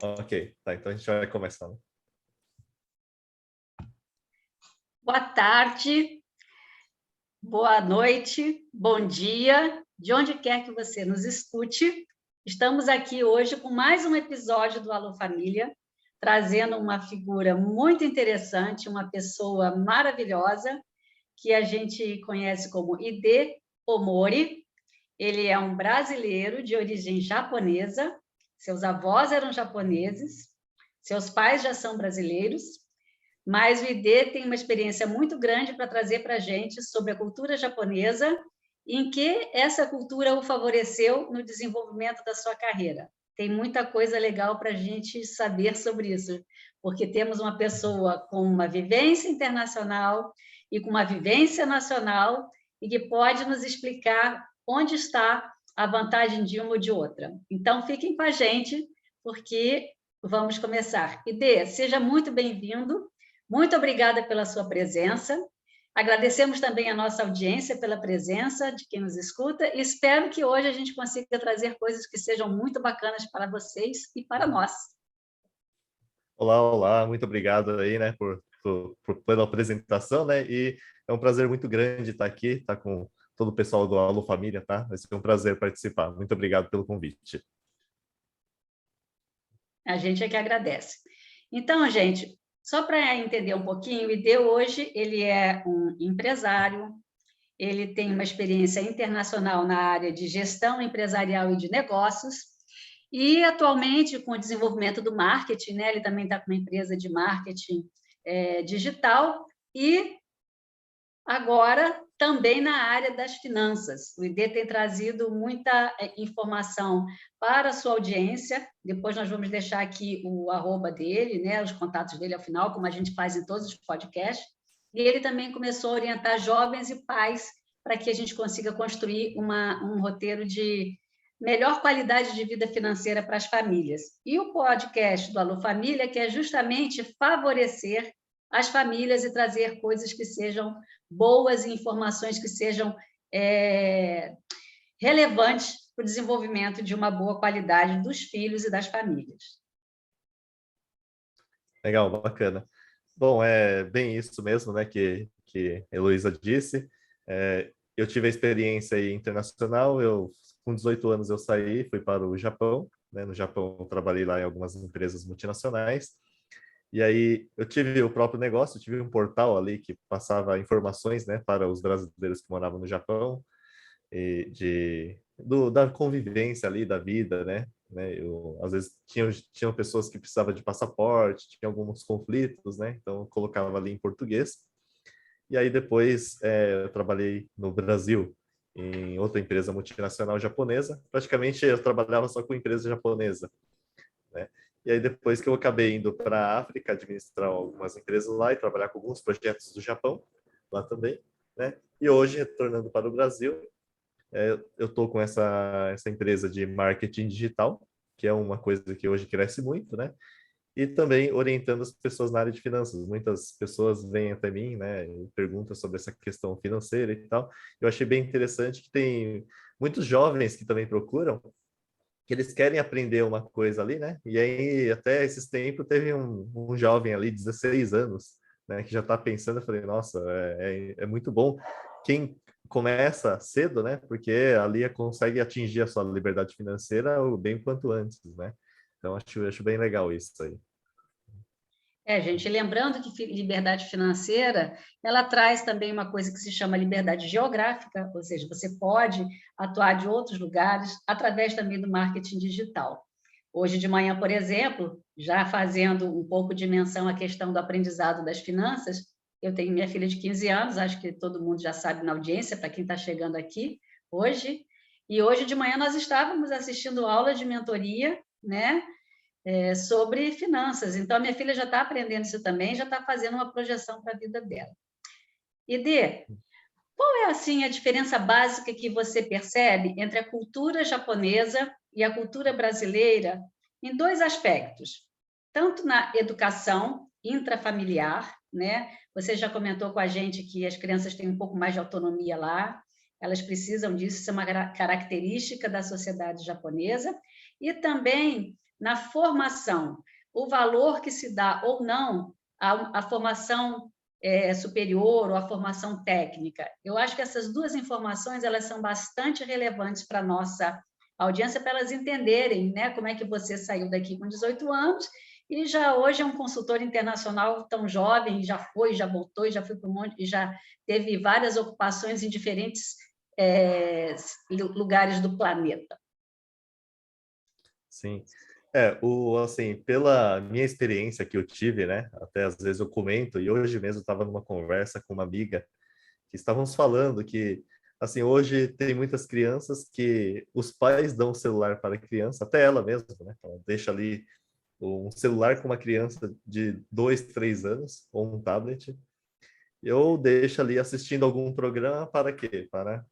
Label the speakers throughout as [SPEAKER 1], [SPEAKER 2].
[SPEAKER 1] Ok, tá, então a gente vai começar, né?
[SPEAKER 2] Boa tarde, boa noite, bom dia, de onde quer que você nos escute. Estamos aqui hoje com mais um episódio do Alô Família, trazendo uma figura muito interessante, uma pessoa maravilhosa, que a gente conhece como Ide Omori. Ele é um brasileiro de origem japonesa, seus avós eram japoneses, seus pais já são brasileiros, mas o ID tem uma experiência muito grande para trazer para a gente sobre a cultura japonesa e em que essa cultura o favoreceu no desenvolvimento da sua carreira. Tem muita coisa legal para a gente saber sobre isso, porque temos uma pessoa com uma vivência internacional e com uma vivência nacional e que pode nos explicar onde está a vantagem de uma ou de outra. Então, fiquem com a gente, porque vamos começar. ID, seja muito bem-vindo. Muito obrigada pela sua presença. Agradecemos também a nossa audiência pela presença de quem nos escuta e espero que hoje a gente consiga trazer coisas que sejam muito bacanas para vocês e para nós.
[SPEAKER 1] Olá, olá, muito obrigado aí, né, pela apresentação, né, e é um prazer muito grande estar aqui, estar com todo o pessoal do Alô Família, tá? Vai ser um prazer participar. Muito obrigado pelo convite.
[SPEAKER 2] A gente é que agradece. Então, gente, só para entender um pouquinho, o ID hoje ele é um empresário, ele tem uma experiência internacional na área de gestão empresarial e de negócios, e atualmente, com o desenvolvimento do marketing, né, ele também está com uma empresa de marketing digital, e agora também na área das finanças. O ID tem trazido muita informação para a sua audiência. Depois nós vamos deixar aqui o arroba dele, né, os contatos dele ao final, como a gente faz em todos os podcasts. E ele também começou a orientar jovens e pais para que a gente consiga construir um roteiro de melhor qualidade de vida financeira para as famílias. E o podcast do Alô Família, que é justamente favorecer as famílias e trazer coisas que sejam boas e informações que sejam relevantes para o desenvolvimento de uma boa qualidade dos filhos e das famílias.
[SPEAKER 1] Legal, bacana. Bom, é bem isso mesmo, né, que a Heloísa disse. Eu tive a experiência aí internacional, com 18 anos eu saí, fui para o Japão, né, no Japão eu trabalhei lá em algumas empresas multinacionais, e aí eu tive o próprio negócio, eu tive um portal ali que passava informações, né, para os brasileiros que moravam no Japão, da convivência ali, da vida, né? Às vezes tinham pessoas que precisavam de passaporte, tinha alguns conflitos, né? Então eu colocava ali em português. E aí depois eu trabalhei no Brasil, em outra empresa multinacional japonesa. Praticamente eu trabalhava só com empresa japonesa, né? E aí depois que eu acabei indo para a África, administrar algumas empresas lá e trabalhar com alguns projetos do Japão, lá também, né? E hoje, retornando para o Brasil, eu estou com essa empresa de marketing digital, que é uma coisa que hoje cresce muito, né? E também orientando as pessoas na área de finanças. Muitas pessoas vêm até mim, né, e perguntam sobre essa questão financeira e tal. Eu achei bem interessante que tem muitos jovens que também procuram, que eles querem aprender uma coisa ali, né? E aí, até esses tempos, teve um jovem ali, 16 anos, né, que já está pensando, eu falei, nossa, é muito bom quem começa cedo, né? Porque ali consegue atingir a sua liberdade financeira o bem quanto antes, né? Então, acho bem legal isso aí.
[SPEAKER 2] Gente, lembrando que liberdade financeira, ela traz também uma coisa que se chama liberdade geográfica, ou seja, você pode atuar de outros lugares através também do marketing digital. Hoje de manhã, por exemplo, já fazendo um pouco de menção à questão do aprendizado das finanças, eu tenho minha filha de 15 anos, acho que todo mundo já sabe na audiência, para quem está chegando aqui hoje, e hoje de manhã nós estávamos assistindo aula de mentoria, né? Sobre finanças. Então, a minha filha já está aprendendo isso também, já está fazendo uma projeção para a vida dela. Dê, qual é, assim, a diferença básica que você percebe entre a cultura japonesa e a cultura brasileira em dois aspectos? Tanto na educação intrafamiliar, né? Você já comentou com a gente que as crianças têm um pouco mais de autonomia lá, elas precisam disso, isso é uma característica da sociedade japonesa, e também na formação, o valor que se dá ou não à formação superior ou à formação técnica. Eu acho que essas duas informações elas são bastante relevantes para a nossa audiência, para elas entenderem, né, como é que você saiu daqui com 18 anos e já hoje é um consultor internacional tão jovem, já foi, já voltou, já foi para um monte, e já teve várias ocupações em diferentes lugares do planeta.
[SPEAKER 1] Sim. Assim, pela minha experiência que eu tive, né? Até às vezes eu comento, e hoje mesmo eu estava numa conversa com uma amiga que estávamos falando que, assim, hoje tem muitas crianças que os pais dão o celular para a criança, até ela mesma, né? Ela deixa ali um celular com uma criança de 2, 3 anos, ou um tablet, eu deixo ali assistindo algum programa para quê? Para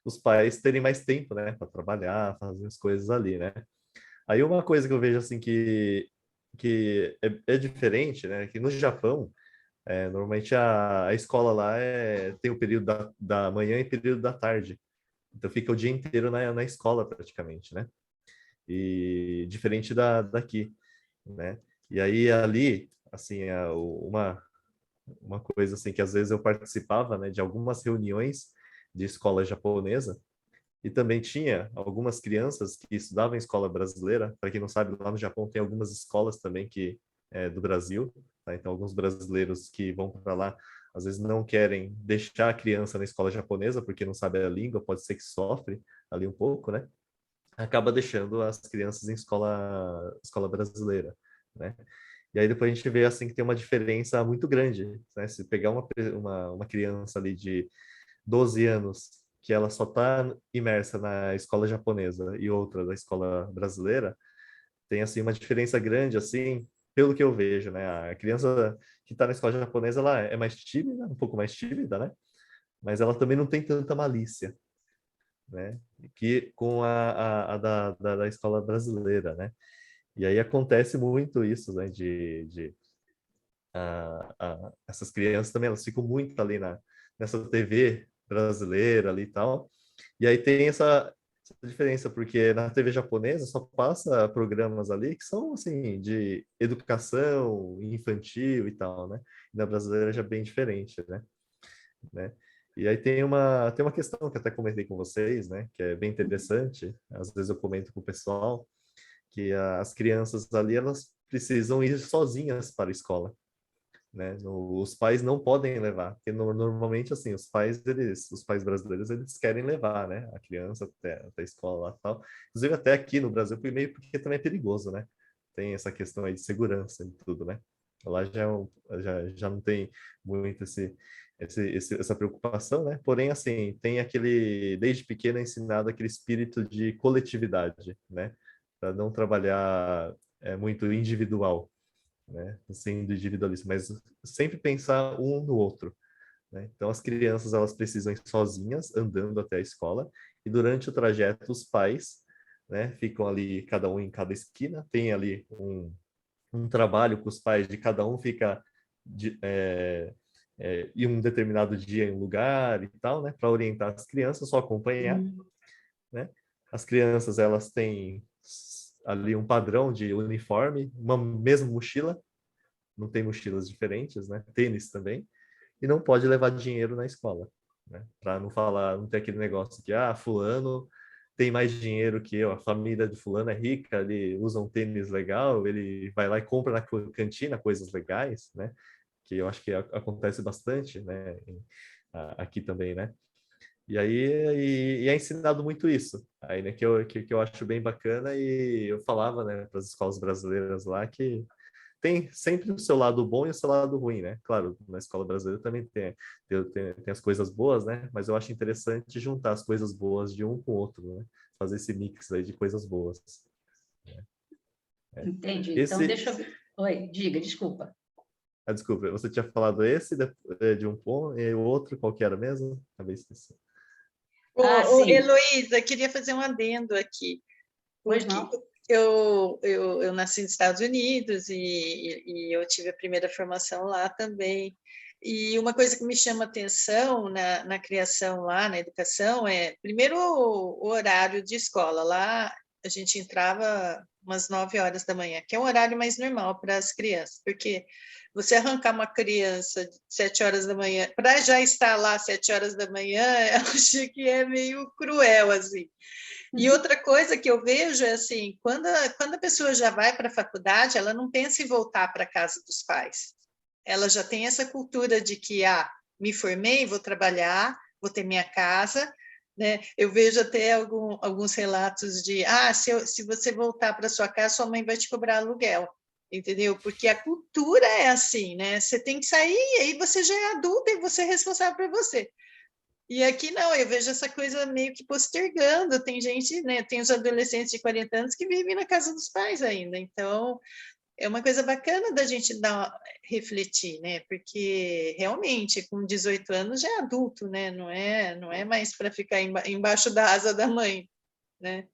[SPEAKER 1] os pais terem mais tempo, né? Para trabalhar, fazer as coisas ali, né? Aí uma coisa que eu vejo assim que é diferente, né? Que no Japão, normalmente a escola lá tem o período da manhã e período da tarde. Então fica o dia inteiro na escola praticamente, né? E diferente daqui, né? E aí ali, assim, uma coisa assim que às vezes eu participava, né, de algumas reuniões de escola japonesa e também tinha algumas crianças que estudavam em escola brasileira. Para quem não sabe, lá no Japão tem algumas escolas também que do Brasil, tá? Então alguns brasileiros que vão para lá às vezes não querem deixar a criança na escola japonesa porque não sabe a língua, pode ser que sofre ali um pouco, né? Acaba deixando as crianças em escola brasileira, né? E aí depois a gente vê assim que tem uma diferença muito grande, né? Se pegar uma criança ali de 12 anos, que ela só está imersa na escola japonesa e outra da escola brasileira, tem assim uma diferença grande assim, pelo que eu vejo, né? A criança que está na escola japonesa, ela é mais tímida, um pouco mais tímida, né? Mas ela também não tem tanta malícia, né? Que com da escola brasileira, né? E aí acontece muito isso, né? Essas crianças também, elas ficam muito ali nessa TV brasileira ali e tal. E aí tem essa diferença, porque na TV japonesa só passa programas ali que são, assim, de educação infantil e tal, né? E na brasileira já é bem diferente, né? E aí tem uma questão que até comentei com vocês, né? Que é bem interessante. Às vezes eu comento com o pessoal que as crianças ali, elas precisam ir sozinhas para a escola, né? Os pais não podem levar, porque normalmente assim, os pais brasileiros, eles querem levar, né, a criança até a escola lá e tal. Inclusive até aqui no Brasil, meio porque também é perigoso, né? Tem essa questão aí de segurança e tudo, né? Lá já não tem muito essa preocupação, né? Porém, assim, tem desde pequeno é ensinado aquele espírito de coletividade, né? Para não trabalhar muito individual, né? Sendo individualista, mas sempre pensar um no outro, né? Então as crianças elas precisam ir sozinhas andando até a escola e durante o trajeto os pais, né, ficam ali cada um em cada esquina, tem ali um trabalho com os pais de cada um fica em um determinado dia em um lugar e tal, né, para orientar as crianças, só acompanhar, né? As crianças elas têm ali um padrão de uniforme, uma mesma mochila, não tem mochilas diferentes, né? Tênis também, e não pode levar dinheiro na escola, né? Para não falar, não ter aquele negócio que fulano tem mais dinheiro que eu, a família de fulano é rica, ele usa um tênis legal, ele vai lá e compra na cantina coisas legais, né? Que eu acho que acontece bastante, né? Aqui também, né? E aí é ensinado muito isso. Aí, né, que eu acho bem bacana e eu falava, né, para as escolas brasileiras lá que tem sempre o seu lado bom e o seu lado ruim, né? Claro, na escola brasileira também tem as coisas boas, né? Mas eu acho interessante juntar as coisas boas de um com o outro, né? Fazer esse mix aí de coisas boas.
[SPEAKER 2] Entendi. Então,
[SPEAKER 1] Esse,
[SPEAKER 2] deixa eu ver. Oi, diga, desculpa.
[SPEAKER 1] desculpa, você tinha falado esse de um ponto e o outro, qual que era mesmo? Acabei esquecendo.
[SPEAKER 2] Sim.
[SPEAKER 3] Heloísa, queria fazer um adendo aqui,
[SPEAKER 2] Pois
[SPEAKER 3] porque
[SPEAKER 2] não?
[SPEAKER 3] eu nasci nos Estados Unidos e eu tive a primeira formação lá também. E uma coisa que me chama atenção na criação lá, na educação, primeiro, o horário de escola. Lá a gente entrava umas 9 horas da manhã, que é um horário mais normal para as crianças, porque você arrancar uma criança de 7 horas da manhã, para já estar lá às 7 horas da manhã, eu acho que é meio cruel, assim. E outra coisa que eu vejo é assim, quando a pessoa já vai para a faculdade, ela não pensa em voltar para a casa dos pais. Ela já tem essa cultura de que, me formei, vou trabalhar, vou ter minha casa, né? Eu vejo até alguns relatos de, se você voltar para sua casa, sua mãe vai te cobrar aluguel, entendeu? Porque a cultura é assim, né? Você tem que sair, e aí você já é adulta e você é responsável por você. E aqui não, eu vejo essa coisa meio que postergando. Tem gente, né? Tem os adolescentes de 40 anos que vivem na casa dos pais ainda. Então, é uma coisa bacana da gente refletir, né? Porque realmente, com 18 anos já é adulto, né? Não é mais para ficar embaixo da asa da mãe, né?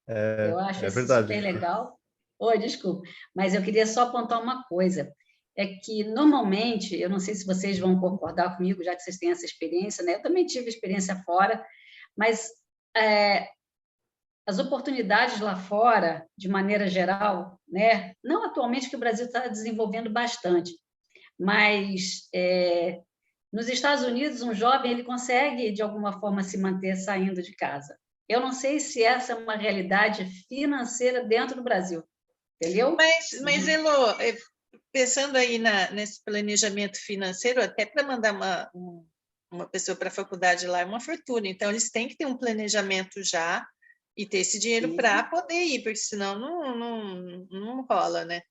[SPEAKER 2] Eu acho
[SPEAKER 1] É
[SPEAKER 2] isso
[SPEAKER 1] verdade.
[SPEAKER 2] super legal. Oi, desculpa, mas eu queria só apontar uma coisa. É que, normalmente, eu não sei se vocês vão concordar comigo, já que vocês têm essa experiência, né? Eu também tive experiência fora, mas as oportunidades lá fora, de maneira geral, né? Não atualmente, que o Brasil está desenvolvendo bastante, mas nos Estados Unidos, um jovem ele consegue, de alguma forma, se manter saindo de casa. Eu não sei se essa é uma realidade financeira dentro do Brasil, entendeu?
[SPEAKER 3] Mas Elô, pensando aí nesse planejamento financeiro, até para mandar uma pessoa para a faculdade lá é uma fortuna. Então, eles têm que ter um planejamento já e ter esse dinheiro para poder ir, porque senão não rola, né?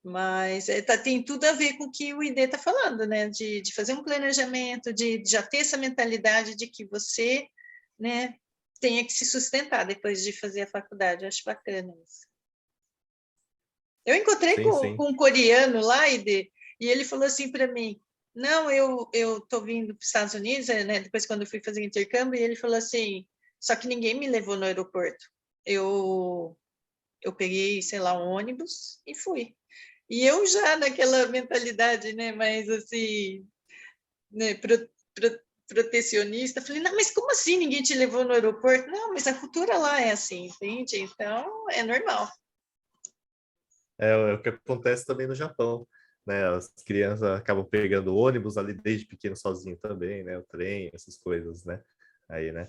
[SPEAKER 3] Mas tem tudo a ver com o que o ID está falando, né? De fazer um planejamento, de já ter essa mentalidade de que você, né, tenha que se sustentar depois de fazer a faculdade. Eu acho bacana isso. Eu encontrei
[SPEAKER 1] Sim,
[SPEAKER 3] com
[SPEAKER 1] sim.
[SPEAKER 3] um coreano lá, e ele falou assim para mim, não, eu estou vindo para os Estados Unidos, né, depois quando eu fui fazer intercâmbio, e ele falou assim, só que ninguém me levou no aeroporto. Eu peguei, sei lá, um ônibus e fui. E eu já naquela mentalidade, né, mais assim, né, protecionista, falei, não, mas como assim ninguém te levou no aeroporto? Não, mas a cultura lá é assim, entende? Então, é normal.
[SPEAKER 1] É o que acontece também no Japão, né? As crianças acabam pegando ônibus ali desde pequeno sozinho também, né? O trem, essas coisas, né? Aí, né?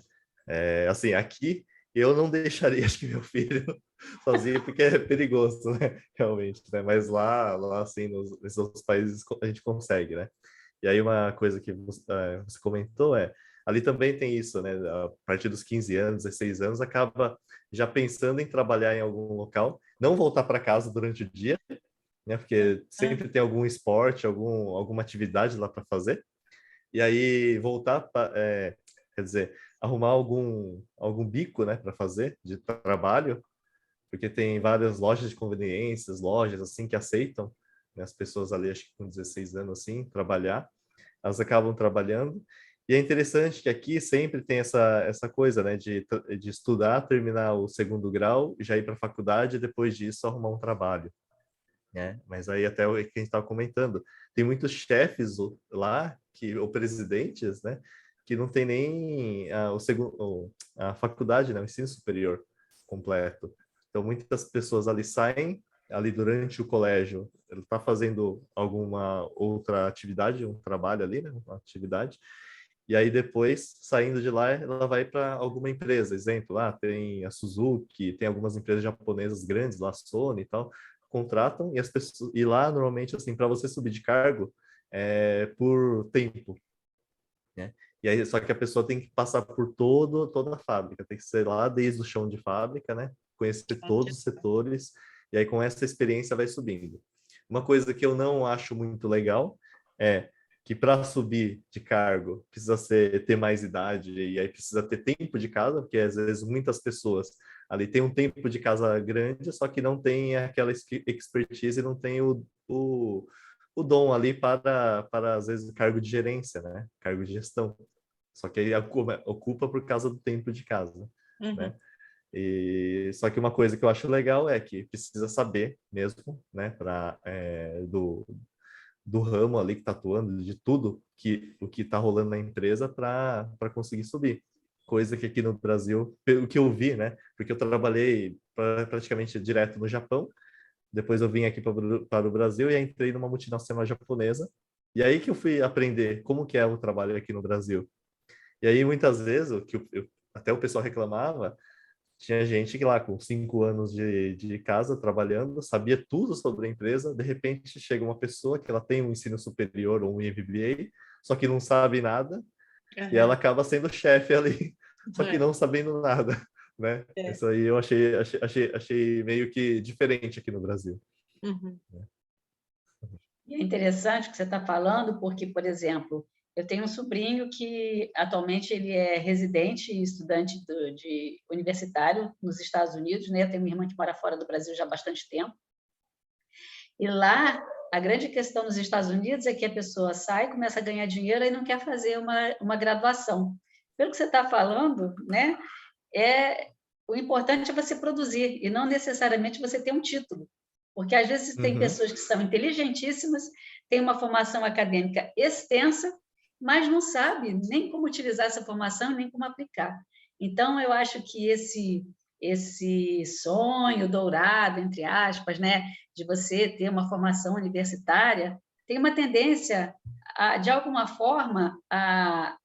[SPEAKER 1] Assim, aqui eu não deixaria, acho que meu filho sozinho, porque é perigoso, né? Realmente, né? Mas lá assim, nesses outros países a gente consegue, né? E aí uma coisa que você comentou ali também tem isso, né? A partir dos 15 anos, 16 anos, acaba já pensando em trabalhar em algum local, não voltar para casa durante o dia, né? Porque sempre tem algum esporte, alguma atividade lá para fazer. E aí voltar quer dizer, arrumar algum bico, né, para fazer de trabalho, porque tem várias lojas de conveniências, lojas assim que aceitam, né, as pessoas ali, acho que com 16 anos assim, trabalhar, elas acabam trabalhando. E é interessante que aqui sempre tem essa coisa, né, de estudar, terminar o segundo grau, já ir para a faculdade e depois disso arrumar um trabalho, né? Mas aí até o que a gente estava comentando, tem muitos chefes lá ou presidentes, né, que não tem nem a faculdade, né, o ensino superior completo. Então muitas pessoas ali saem ali durante o colégio, ele está fazendo alguma outra atividade, um trabalho ali, né, uma atividade. E aí depois, saindo de lá, ela vai para alguma empresa. Exemplo, lá tem a Suzuki, tem algumas empresas japonesas grandes, lá a Sony e tal, contratam e lá normalmente assim, para você subir de cargo por tempo, né? E aí só que a pessoa tem que passar por toda a fábrica, tem que ser lá desde o chão de fábrica, né? Conhecer todos os setores e aí com essa experiência vai subindo. Uma coisa que eu não acho muito legal é que para subir de cargo precisa ter mais idade e aí precisa ter tempo de casa, porque às vezes muitas pessoas ali têm um tempo de casa grande, só que não tem aquela expertise e não tem o dom ali para às vezes, cargo de gerência, né? Cargo de gestão. Só que aí ocupa por causa do tempo de casa, né? E só que uma coisa que eu acho legal é que precisa saber mesmo, né, do ramo ali que está atuando, de tudo o que está rolando na empresa para conseguir subir. coisa que aqui no Brasil, pelo que eu vi, né? Porque eu trabalhei praticamente direto no Japão, depois eu vim aqui para o Brasil e entrei numa multinacional japonesa. E aí que eu fui aprender como que é o trabalho aqui no Brasil. E aí, muitas vezes, até o pessoal reclamava, tinha gente que lá com 5 anos de casa trabalhando, sabia tudo sobre a empresa, de repente chega uma pessoa que ela tem um ensino superior ou um MBA, só que não sabe nada, e ela acaba sendo chefe ali, só que não sabendo nada, né? Isso aí eu achei meio que diferente aqui no Brasil.
[SPEAKER 3] Uhum.
[SPEAKER 2] E é interessante o que você está falando, porque, por exemplo, eu tenho um sobrinho que atualmente ele é residente e estudante de universitário nos Estados Unidos, né? Eu tenho uma irmã que mora fora do Brasil já há bastante tempo. E lá, a grande questão nos Estados Unidos é que a pessoa sai, começa a ganhar dinheiro e não quer fazer uma graduação. Pelo que você está falando, né? O importante é você produzir e não necessariamente você ter um título. Porque às vezes tem pessoas que são inteligentíssimas, têm uma formação acadêmica extensa, mas não sabe nem como utilizar essa formação, nem como aplicar. Então, eu acho que esse sonho dourado, entre aspas, né, de você ter uma formação universitária, tem uma tendência, de alguma forma, a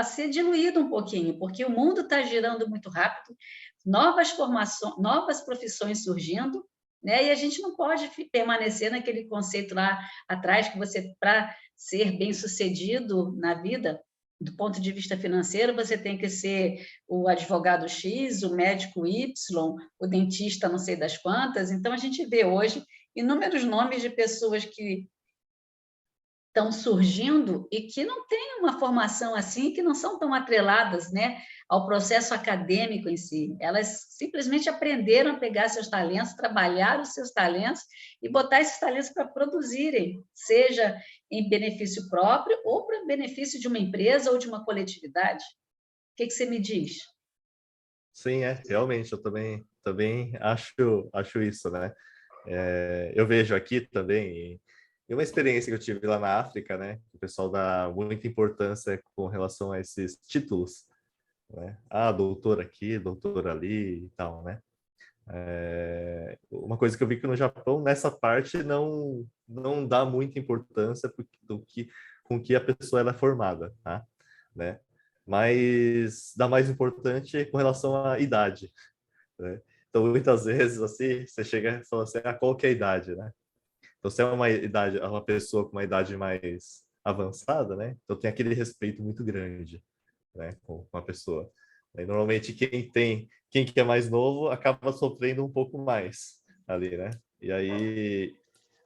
[SPEAKER 2] ser diluído um pouquinho, porque o mundo está girando muito rápido, novas formações, novas profissões surgindo, né? E a gente não pode permanecer naquele conceito lá atrás que você, para ser bem-sucedido na vida, do ponto de vista financeiro, você tem que ser o advogado X, o médico Y, o dentista não sei das quantas. Então, a gente vê hoje inúmeros nomes de pessoas que estão surgindo e que não têm uma formação assim, que não são tão atreladas, né, ao processo acadêmico em si. Elas simplesmente aprenderam a pegar seus talentos, trabalhar os seus talentos e botar esses talentos para produzirem, seja em benefício próprio ou para benefício de uma empresa ou de uma coletividade. O que você me diz?
[SPEAKER 1] Sim, realmente, eu também acho isso, né? Eu vejo aqui também, e uma experiência que eu tive lá na África, né? O pessoal dá muita importância com relação a esses títulos, né? Ah, doutor aqui, doutor ali e tal, né? Uma coisa que eu vi que no Japão, nessa parte, não dá muita importância com que a pessoa ela é formada, tá? Né? Mas dá mais importante com relação à idade, né? Então, muitas vezes, assim, você chega e fala assim, qual que é a idade, né? Então, se é uma pessoa com uma idade mais avançada, né? Então, tem aquele respeito muito grande, né? Com a pessoa. E, normalmente, quem que é mais novo acaba sofrendo um pouco mais ali, né? E aí,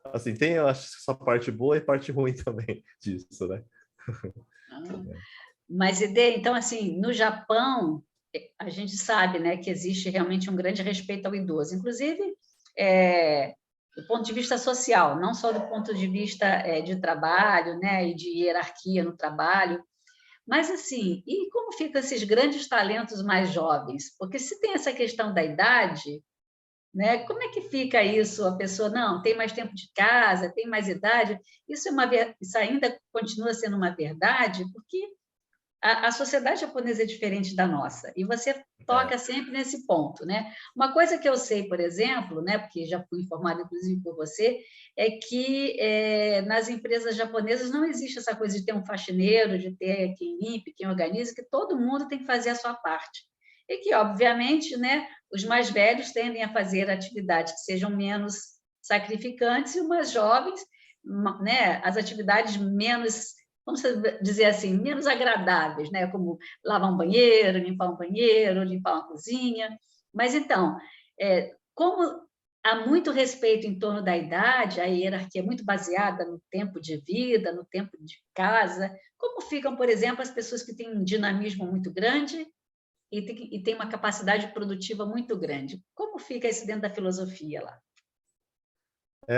[SPEAKER 1] assim, eu acho, essa parte boa e parte ruim também disso, né?
[SPEAKER 2] Mas, Ide, então, assim, no Japão, a gente sabe, né, que existe realmente um grande respeito ao idoso, inclusive do ponto de vista social, não só do ponto de vista de trabalho, né, e de hierarquia no trabalho, mas assim, e como ficam esses grandes talentos mais jovens? Porque se tem essa questão da idade, né, como é que fica isso? A pessoa não tem mais tempo de casa, tem mais idade? Isso ainda continua sendo uma verdade, porque a sociedade japonesa é diferente da nossa, e você toca sempre nesse ponto, né? Uma coisa que eu sei, por exemplo, né, porque já fui informada, inclusive, por você, é que nas empresas japonesas não existe essa coisa de ter um faxineiro, de ter quem limpe, quem organiza, que todo mundo tem que fazer a sua parte. E que, obviamente, né, os mais velhos tendem a fazer atividades que sejam menos sacrificantes e os mais jovens, né, as atividades menos, vamos dizer assim, menos agradáveis, né? Como lavar um banheiro, limpar uma cozinha. Mas, então, como há muito respeito em torno da idade, a hierarquia é muito baseada no tempo de vida, no tempo de casa, como ficam, por exemplo, as pessoas que têm um dinamismo muito grande e têm uma capacidade produtiva muito grande? Como fica isso dentro da filosofia lá?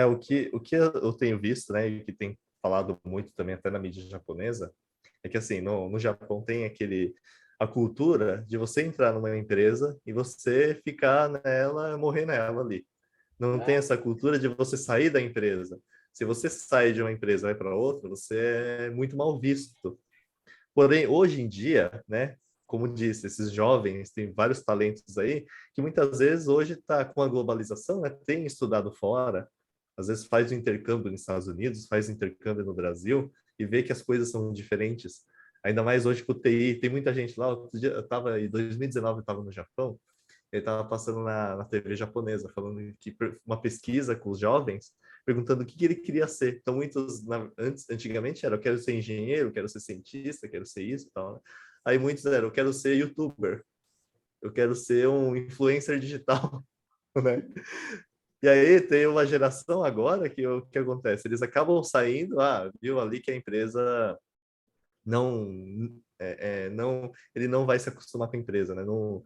[SPEAKER 1] O que eu tenho visto, né, e que tem falado muito também até na mídia japonesa, é que assim, no Japão tem a cultura de você entrar numa empresa e você ficar nela, morrer nela ali. Não tem essa cultura de você sair da empresa. Se você sai de uma empresa e vai para outra, você é muito mal visto. Porém, hoje em dia, né, como disse, esses jovens têm vários talentos aí, que muitas vezes hoje está com a globalização, né, tem estudado fora, às vezes faz o intercâmbio nos Estados Unidos, faz o intercâmbio no Brasil, e vê que as coisas são diferentes. Ainda mais hoje com o TI, tem muita gente lá. Outro dia, eu estava em 2019, eu estava no Japão, ele estava passando na TV japonesa, falando que uma pesquisa com os jovens, perguntando o que ele queria ser. Então, muitos, antigamente, era, eu quero ser engenheiro, eu quero ser cientista, eu quero ser isso e tal, né? Aí muitos eram, eu quero ser youtuber, eu quero ser um influencer digital, né? E aí tem uma geração agora que o que acontece? Eles acabam saindo, viu ali que a empresa não, ele não vai se acostumar com a empresa, né? Não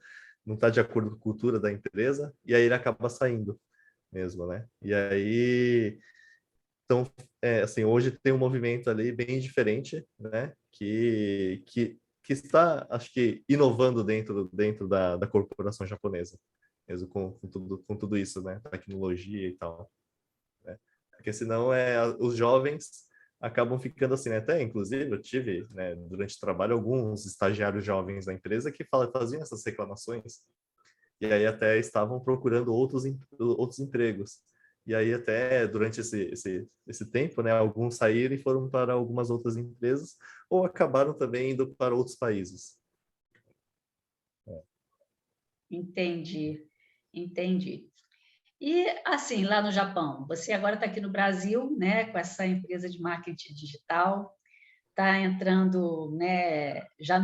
[SPEAKER 1] está de acordo com a cultura da empresa, e aí ele acaba saindo mesmo, né? E aí, então, assim, hoje tem um movimento ali bem diferente, né? Que está, acho que, inovando dentro da corporação japonesa, mesmo com tudo isso, né? Tecnologia e tal, né? Porque senão os jovens acabam ficando assim, né? Até, inclusive, eu tive, né, durante o trabalho, alguns estagiários jovens da empresa que faziam essas reclamações, e aí até estavam procurando outros empregos. E aí até durante esse tempo, né, alguns saíram e foram para algumas outras empresas, ou acabaram também indo para outros países.
[SPEAKER 2] Entendi, entendi. E, assim, lá no Japão, você agora está aqui no Brasil, né, com essa empresa de marketing digital, está entrando, né, já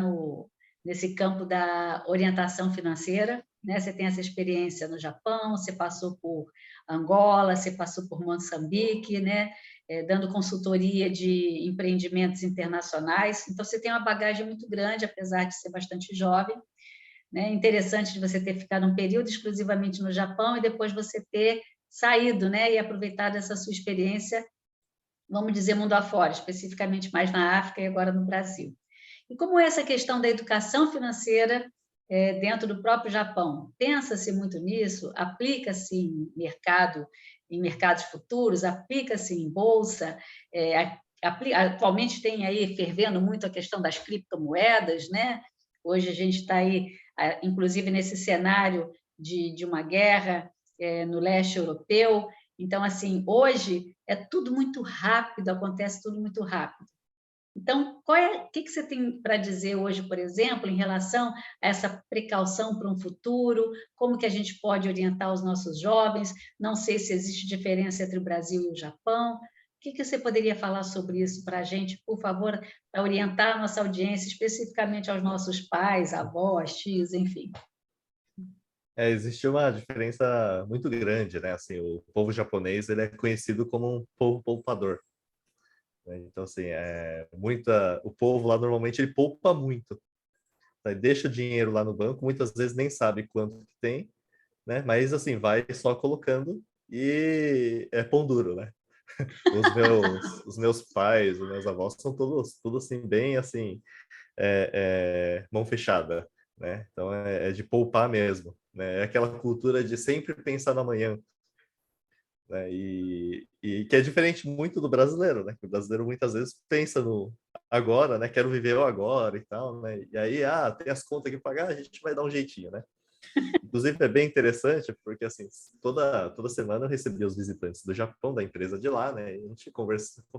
[SPEAKER 2] nesse campo da orientação financeira, né? Você tem essa experiência no Japão, você passou por Angola, você passou por Moçambique, né, dando consultoria de empreendimentos internacionais. Então, você tem uma bagagem muito grande, apesar de ser bastante jovem, né? Interessante de você ter ficado um período exclusivamente no Japão e depois você ter saído, né, e aproveitado essa sua experiência, vamos dizer, mundo afora, especificamente mais na África e agora no Brasil. E como é essa questão da educação financeira dentro do próprio Japão? Pensa-se muito nisso? Aplica-se em mercados futuros? Aplica-se em bolsa? Atualmente tem aí fervendo muito a questão das criptomoedas, né? Hoje a gente está aí, inclusive nesse cenário de uma guerra no leste europeu. Então, assim, hoje é tudo muito rápido, acontece tudo muito rápido. Então, o que você tem para dizer hoje, por exemplo, em relação a essa precaução para um futuro? Como que a gente pode orientar os nossos jovens? Não sei se existe diferença entre o Brasil e o Japão. O que você poderia falar sobre isso para a gente, por favor, para orientar a nossa audiência, especificamente aos nossos pais, avós, tios, enfim?
[SPEAKER 1] Existe uma diferença muito grande, né? Assim, o povo japonês, ele é conhecido como um povo poupador, né? Então, assim, o povo lá normalmente ele poupa muito, né? Deixa o dinheiro lá no banco, muitas vezes nem sabe quanto que tem, né? Mas, assim, vai só colocando e é pão duro, né? Os meus pais, os meus avós são todos assim, bem assim, mão fechada, né? Então é de poupar mesmo, né? É aquela cultura de sempre pensar no amanhã, né? E que é diferente muito do brasileiro, né? Que o brasileiro muitas vezes pensa no agora, né? Quero viver o agora e tal, né? E aí, tem as contas que pagar, a gente vai dar um jeitinho, né? Inclusive é bem interessante porque assim toda semana eu recebia os visitantes do Japão, da empresa de lá, né? E a gente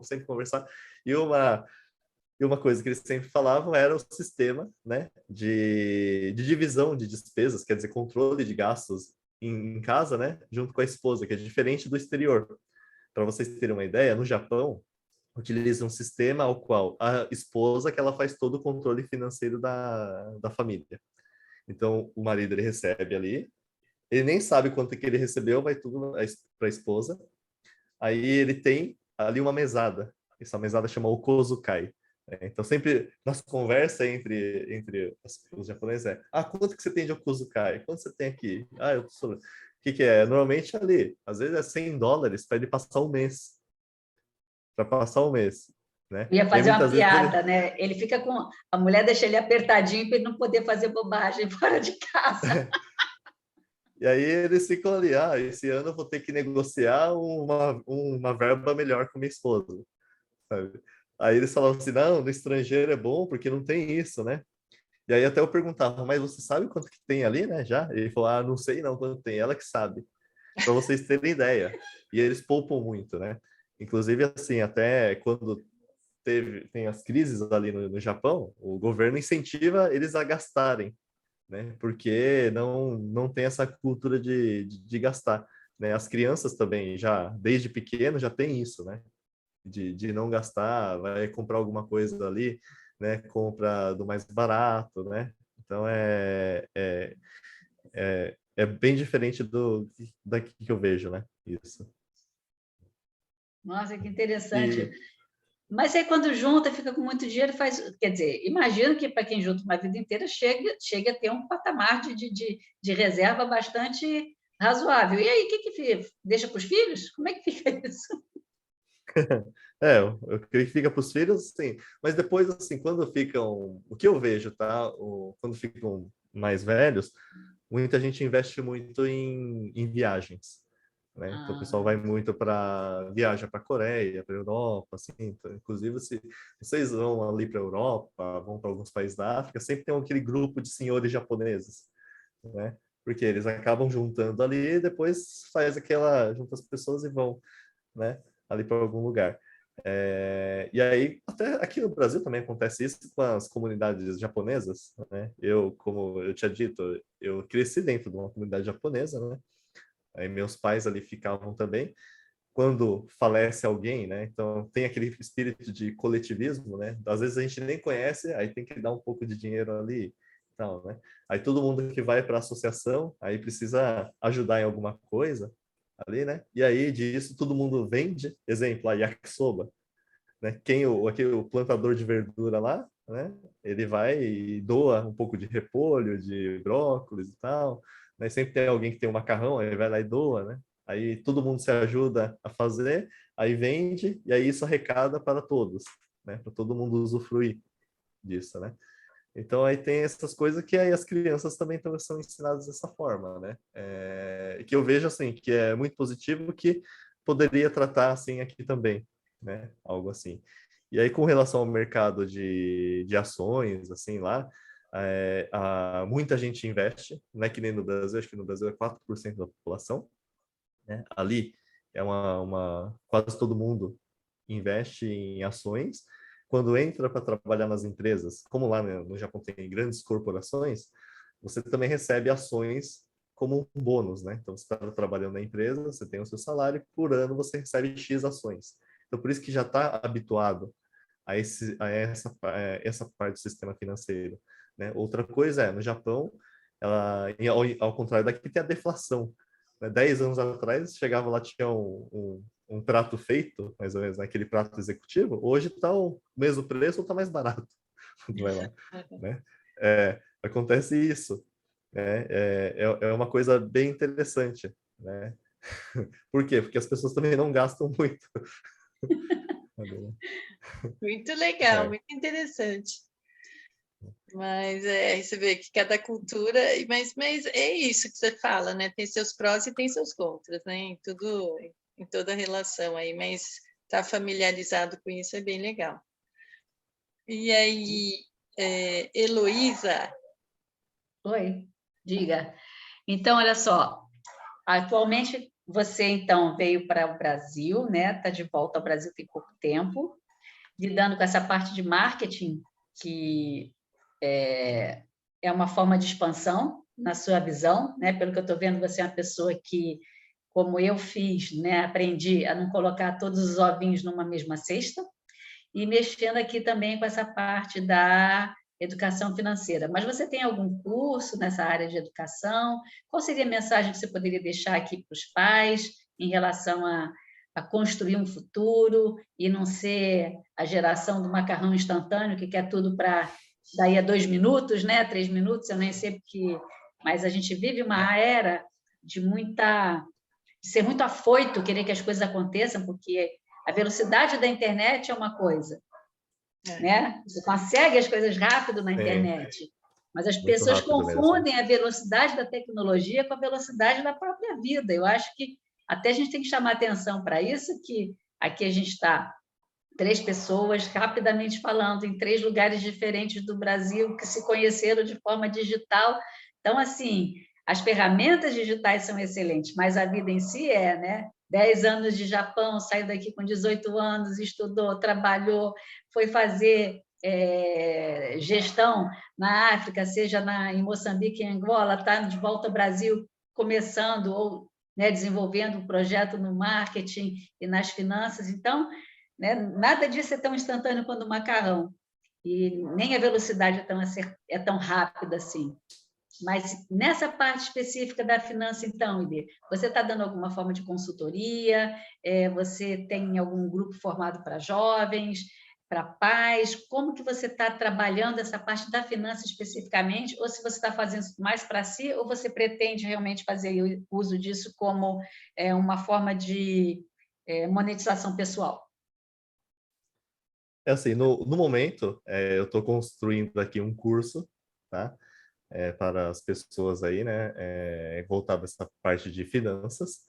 [SPEAKER 1] sempre conversar e uma coisa que eles sempre falavam era o sistema, né, de divisão de despesas, quer dizer, controle de gastos em casa, né, junto com a esposa, que é diferente do exterior. Para vocês terem uma ideia, no Japão, utiliza um sistema ao qual a esposa que ela faz todo o controle financeiro da família. Então, o marido ele recebe ali, ele nem sabe quanto que ele recebeu, vai tudo para a esposa. Aí ele tem ali uma mesada. Essa mesada chama o kozukai. Então, sempre nas conversas entre os japoneses quanto que você tem de kozukai? Quanto você tem aqui? Eu sou... O que é? Normalmente ali, às vezes é $100 para ele passar um mês. Para passar um mês, né?
[SPEAKER 2] Eu ia
[SPEAKER 1] E aí,
[SPEAKER 2] fazer uma
[SPEAKER 1] muitas vezes
[SPEAKER 2] piada, né? Ele fica com... A mulher deixa ele apertadinho para ele não poder fazer bobagem fora de casa.
[SPEAKER 1] E aí eles ficam ali, esse ano eu vou ter que negociar uma verba melhor com minha esposa, sabe? Aí eles falavam assim, não, no estrangeiro é bom porque não tem isso, né? E aí até eu perguntava, mas você sabe quanto que tem ali, né, já? Ele falou, ah, não sei não quanto tem, ela que sabe, para vocês terem ideia. E eles poupam muito, né? Inclusive, assim, até quando tem as crises ali no Japão, o governo incentiva eles a gastarem, né? Porque não tem essa cultura de gastar, né? As crianças também, já desde pequeno, já tem isso, né? De não gastar, vai comprar alguma coisa ali, né? Compra do mais barato, né? Então é bem diferente daqui que eu vejo, né? Isso.
[SPEAKER 2] Nossa, que interessante.
[SPEAKER 1] E
[SPEAKER 2] Mas aí, quando junta, fica com muito dinheiro, faz. Quer dizer, imagino que para quem junta uma vida inteira chegue a ter um patamar de reserva bastante razoável. E aí, o que deixa para os filhos? Como é que fica isso?
[SPEAKER 1] eu creio que fica para os filhos, sim. Mas depois, assim, quando ficam, o que eu vejo, tá? Quando ficam mais velhos, muita gente investe muito em viagens, né? Então o pessoal vai
[SPEAKER 2] Ah,
[SPEAKER 1] muito para viaja para a Coreia, para a Europa, assim. Então, inclusive, se vocês vão ali para a Europa, vão para alguns países da África, sempre tem aquele grupo de senhores japoneses, né? Porque eles acabam juntando ali e depois faz aquela junta as pessoas e vão, né? Ali para algum lugar. E aí, até aqui no Brasil também acontece isso com as comunidades japonesas, né? Como eu tinha dito, eu cresci dentro de uma comunidade japonesa, né? Aí meus pais ali ficavam também. Quando falece alguém, né? Então tem aquele espírito de coletivismo, né? Às vezes a gente nem conhece, aí tem que dar um pouco de dinheiro ali, tal, né? Aí todo mundo que vai para a associação, aí precisa ajudar em alguma coisa ali, né? E aí disso todo mundo vende, exemplo, a yakisoba, né? Aquele plantador de verdura lá, né? Ele vai e doa um pouco de repolho, de brócolis e tal, né? Sempre tem alguém que tem um macarrão, aí vai lá e doa, né? Aí todo mundo se ajuda a fazer, aí vende e aí isso arrecada para todos, né? Para todo mundo usufruir disso, né? Então aí tem essas coisas que aí as crianças também são ensinadas dessa forma, né? Que eu vejo assim que é muito positivo, que poderia tratar assim aqui também, né? Algo assim. E aí com relação ao mercado de ações, assim lá, muita gente investe, não é que nem no Brasil, acho que no Brasil é 4% da população, né? Ali é quase todo mundo investe em ações. Quando entra para trabalhar nas empresas, como lá no Japão tem grandes corporações, você também recebe ações como um bônus, né? Então, você está trabalhando na empresa, você tem o seu salário, por ano você recebe X ações. Então, por isso que já está habituado essa parte do sistema financeiro, né? Outra coisa no Japão, ao contrário daqui, tem a deflação, né? 10 anos atrás, chegava lá, tinha um prato feito, mais ou menos, aquele prato executivo, hoje está o mesmo preço ou está mais barato. Vai lá, né? Acontece isso, né? É uma coisa bem interessante, né? Por quê? Porque as pessoas também não gastam muito.
[SPEAKER 3] Muito legal,
[SPEAKER 1] É,
[SPEAKER 3] muito interessante. Mas você vê que cada cultura, mas é isso que você fala, né? Tem seus prós e tem seus contras, né? Em toda relação aí, mas estar familiarizado com isso é bem legal. E aí, Heloísa?
[SPEAKER 2] oi, diga. Então, olha só, atualmente você então veio para o Brasil, né? Está de volta ao Brasil tem pouco tempo, lidando com essa parte de marketing que é uma forma de expansão na sua visão, né? Pelo que eu estou vendo, você é uma pessoa que, como eu fiz, né? Aprendi a não colocar todos os ovinhos numa mesma cesta, e mexendo aqui também com essa parte da educação financeira. Mas você tem algum curso nessa área de educação? Qual seria a mensagem que você poderia deixar aqui para os pais em relação a construir um futuro e não ser a geração do macarrão instantâneo que quer tudo para daí a 2 minutos, né? 3 minutos, eu nem sei porque, mas a gente vive uma era de ser muito afoito, querer que as coisas aconteçam, porque a velocidade da internet é uma coisa, né? Você consegue as coisas rápido na internet, mas as
[SPEAKER 1] muito
[SPEAKER 2] pessoas
[SPEAKER 1] rápido mesmo.
[SPEAKER 2] confundem a velocidade da tecnologia com a velocidade da própria vida. Eu acho que até a gente tem que chamar atenção para isso, que aqui a gente está 3 pessoas, rapidamente falando, em 3 lugares diferentes do Brasil, que se conheceram de forma digital. Então, assim, as ferramentas digitais são excelentes, mas a vida em si né? 10 anos de Japão, saiu daqui com 18 anos, estudou, trabalhou, foi fazer gestão na África, seja em Moçambique, em Angola, está de volta ao Brasil, começando ou desenvolvendo um projeto no marketing e nas finanças. Então, nada disso é tão instantâneo quanto o macarrão, e nem a velocidade é tão rápida assim. Mas nessa parte específica da finança, então, Ide, você está dando alguma forma de consultoria? Você tem algum grupo formado para jovens, para pais? Como que você está trabalhando essa parte da finança especificamente? Ou se você está fazendo mais para si, ou você pretende realmente fazer uso disso como uma forma de monetização pessoal?
[SPEAKER 1] É assim, no momento, eu estou construindo aqui um curso, tá? Para as pessoas aí, né? Voltado a essa parte de finanças,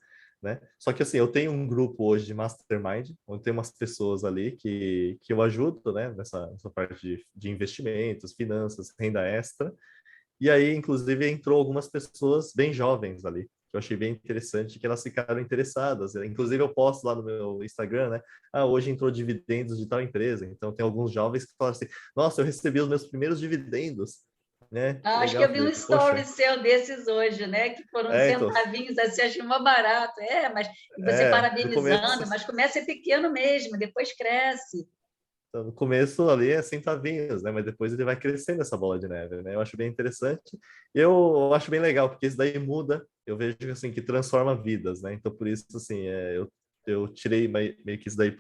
[SPEAKER 1] né? Só que assim, eu tenho um grupo hoje de Mastermind, onde tem umas pessoas ali que eu ajudo, né? Nessa parte de investimentos, finanças, renda extra. E aí, inclusive, entrou algumas pessoas bem jovens ali, que eu achei bem interessante, que elas ficaram interessadas. Inclusive, eu posto lá no meu Instagram, né? Ah, hoje entrou dividendos de tal empresa. Então, tem alguns jovens que falam assim, nossa, eu recebi os meus primeiros dividendos, né? Que
[SPEAKER 2] Acho que eu
[SPEAKER 1] legal.
[SPEAKER 2] vi um
[SPEAKER 1] Falei,
[SPEAKER 2] story
[SPEAKER 1] poxa,
[SPEAKER 2] seu desses hoje, né? Que foram
[SPEAKER 1] então,
[SPEAKER 2] centavinhos, assim, achei mó barato. Mas e você
[SPEAKER 1] no começo,
[SPEAKER 2] parabenizando, mas começa a ser pequeno mesmo, depois cresce.
[SPEAKER 1] no começo ali é centavinhos, né? Mas depois ele vai crescendo essa bola de neve, né? Eu acho bem interessante. Eu acho bem legal, porque isso daí muda. Eu vejo assim que transforma vidas, né? Então por isso assim, eu tirei meio que isso daí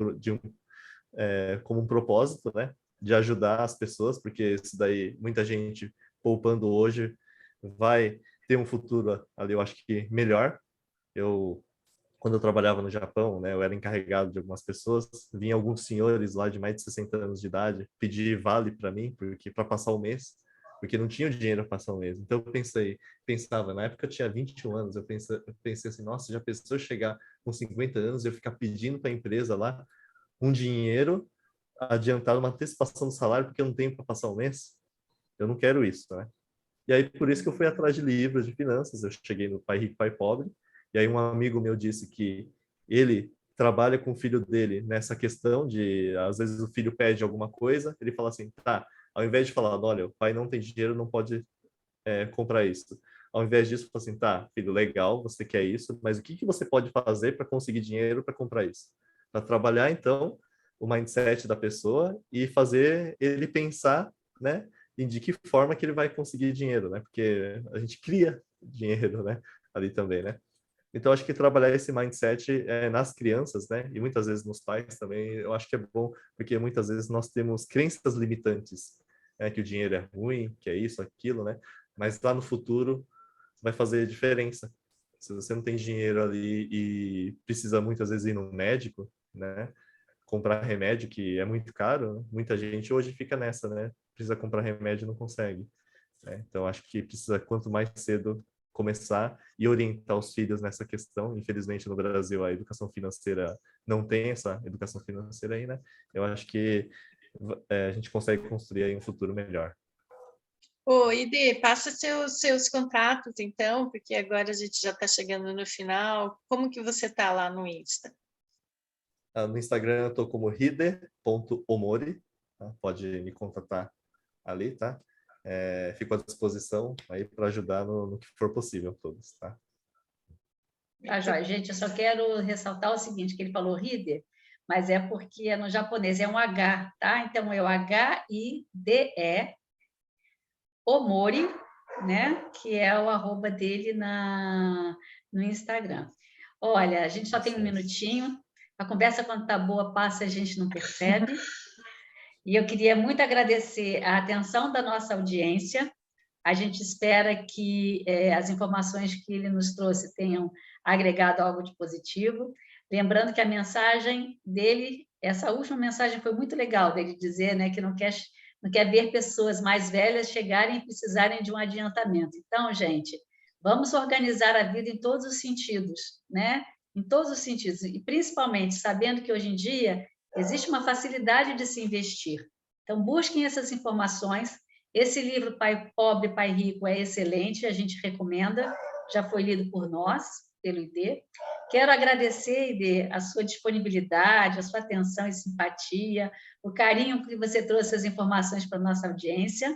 [SPEAKER 1] como um propósito, né? De ajudar as pessoas, porque isso daí muita gente poupando hoje vai ter um futuro ali, eu acho que melhor. Quando eu trabalhava no Japão, né, eu era encarregado de algumas pessoas, vinha alguns senhores lá de mais de 60 anos de idade pedir vale para mim, porque para passar o mês, porque não tinha dinheiro para passar o mês. Então eu pensava, na época eu tinha 21 anos, eu pensei assim, nossa, já pensou chegar com 50 anos e eu ficar pedindo para a empresa lá um dinheiro adiantado, uma antecipação do salário, porque eu não tenho para passar o mês? Eu não quero isso, né? E aí, por isso que eu fui atrás de livros de finanças. Eu cheguei no Pai Rico, Pai Pobre. E aí, um amigo meu disse que ele trabalha com o filho dele nessa questão de, às vezes, o filho pede alguma coisa, ele fala assim, tá, ao invés de falar, olha, o pai não tem dinheiro, não pode comprar isso. Ao invés disso, fala assim, tá, filho, legal, você quer isso, mas o que que você pode fazer para conseguir dinheiro para comprar isso? Para trabalhar, então, o mindset da pessoa e fazer ele pensar, né, em de que forma que ele vai conseguir dinheiro, né? Porque a gente cria dinheiro, né? Ali também, né? Então, acho que trabalhar esse mindset nas crianças, né? E muitas vezes nos pais também, eu acho que é bom, porque muitas vezes nós temos crenças limitantes, né? Que o dinheiro é ruim, que é isso, aquilo, né? Mas lá no futuro vai fazer diferença. Se você não tem dinheiro ali e precisa muitas vezes ir no médico, né? Comprar remédio, que é muito caro, né? Muita gente hoje fica nessa, né? Precisa comprar remédio e não consegue, né? Então, acho que precisa, quanto mais cedo, começar e orientar os filhos nessa questão. Infelizmente, no Brasil, a educação financeira não tem essa educação financeira aí, né? Eu acho que a gente consegue construir aí um futuro melhor.
[SPEAKER 3] Ô, Ide, passa seus contatos, então, porque agora a gente já está chegando no final. Como que você está lá no Insta?
[SPEAKER 1] No Instagram eu estou como hide.omori, tá? Pode me contatar ali, tá? Fico à disposição aí para ajudar no que for possível a todos, tá?
[SPEAKER 2] Tá, joia. Gente, eu só quero ressaltar o seguinte, que ele falou Hide, mas é porque no japonês é um H, tá? Então é o Hide Omori, né? Que é o arroba dele no Instagram. Olha, a gente só tem um minutinho. A conversa, quando tá boa, passa, a gente não percebe. E eu queria muito agradecer a atenção da nossa audiência. A gente espera que as informações que ele nos trouxe tenham agregado algo de positivo. Lembrando que a mensagem dele, essa última mensagem foi muito legal, dele dizer, né, que não quer ver pessoas mais velhas chegarem e precisarem de um adiantamento. Então, gente, vamos organizar a vida em todos os sentidos, né? Em todos os sentidos, e principalmente sabendo que hoje em dia existe uma facilidade de se investir. Então, busquem essas informações. Esse livro, Pai Pobre, Pai Rico, é excelente, a gente recomenda, já foi lido por nós, pelo ID. Quero agradecer, ID, a sua disponibilidade, a sua atenção e simpatia, o carinho que você trouxe as informações para a nossa audiência.